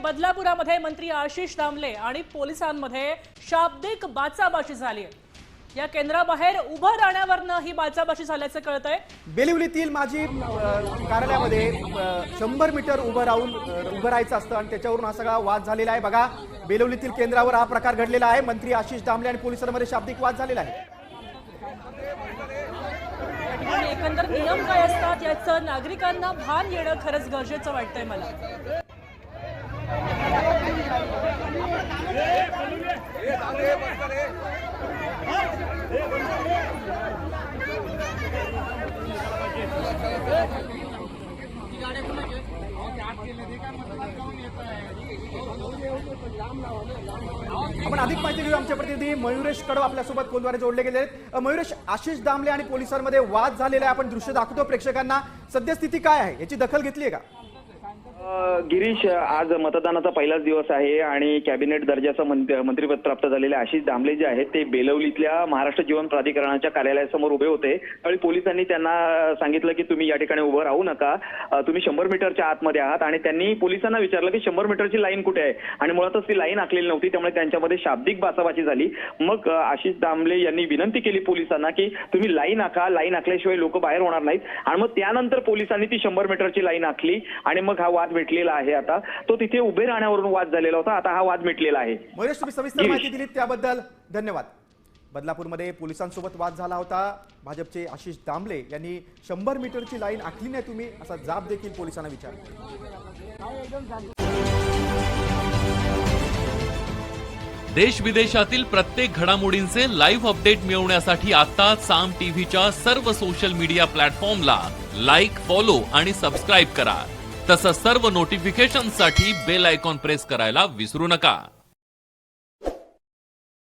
बदलापुरामध्ये मंत्री आशिष दामले आणि पोलिसांमध्ये शाब्दिक बाचाबाची झाली आहे। या केंद्राबाहेर उभं राहण्यावरनं ही बाचाबाची झाल्याचं कळतंय। बेलिवलीतील माझी कार्यालयामध्ये 100 मीटर उभं राहायचं असतं आणि त्याच्यावरून हा सगळा वाद झालेला आहे। बघा, बेलिवलीतील केंद्रावर हा प्रकार घडलेला आहे। मंत्री आशिष दामले आणि पोलिसांमध्ये शाब्दिक वाद झालेला आहे। एकंदर नियम काय असतात याचं नागरिकांना भान येणं खरंच गरजेचं वाटतंय मला। आपण अधिक माहिती घेऊ। आमचे प्रतिनिधी मयुरेश कडव आपल्यासोबत फोनद्वारे जोडले गेले आहेत। मयुरेश, आशिष दामले आणि पोलिसांमध्ये वाद झालेला आहे, आपण दृश्य दाखवतो प्रेक्षकांना। सद्यस्थिती काय आहे, याची दखल घेतली आहे का? गिरीश, आज मतदानाचा पहिलाच दिवस आहे आणि कॅबिनेट दर्जाचं मंत्रिपद प्राप्त झालेले आशिष दामले जे आहेत ते बेलवलीतल्या महाराष्ट्र जीवन प्राधिकरणाच्या कार्यालयासमोर उभे होते। त्यावेळी पोलिसांनी त्यांना सांगितलं की तुम्ही या ठिकाणी उभं राहू नका, तुम्ही 100 मीटरच्या आतमध्ये आहात। आणि त्यांनी पोलिसांना विचारलं की 100 मीटरची लाईन कुठे आहे, आणि मुळातच ती लाईन आखलेली नव्हती, त्यामुळे त्यांच्यामध्ये शाब्दिक बाचाबाची झाली। मग आशिष दामले यांनी विनंती केली पोलिसांना की तुम्ही लाईन आखा, लाईन आखल्याशिवाय लोक बाहेर होणार नाहीत। आणि मग त्यानंतर पोलिसांनी ती 100 मीटरची लाईन आखली आणि मग हा वाद मिटलेला आहे। आता तो तिथे उभे राहण्यावरून वाद झालेला होता, आता हा वाद मिटलेला आहे। मयुरेश, तुम्ही सविस्तर माहिती दिलीत त्याबद्दल धन्यवाद। बदलापूरमध्ये पोलिसांसोबत वाद झाला होता। भाजपचे आशिष दामले यांनी 100 मीटरची लाईन आखली नाही तुम्ही, असा जाब देखील पोलिसांना विचारला। देश विदेशातील प्रत्येक घडामोडींचे लाईव्ह अपडेट मिळवण्यासाठी आता साम टीव्हीच्या सर्व सोशल मीडिया प्लॅटफॉर्मला लाईक, फॉलो आणि सबस्क्राईब करा। तसंच सर्व नोटिफिकेशनसाठी बेल आयकॉन प्रेस करायला विसरू नका।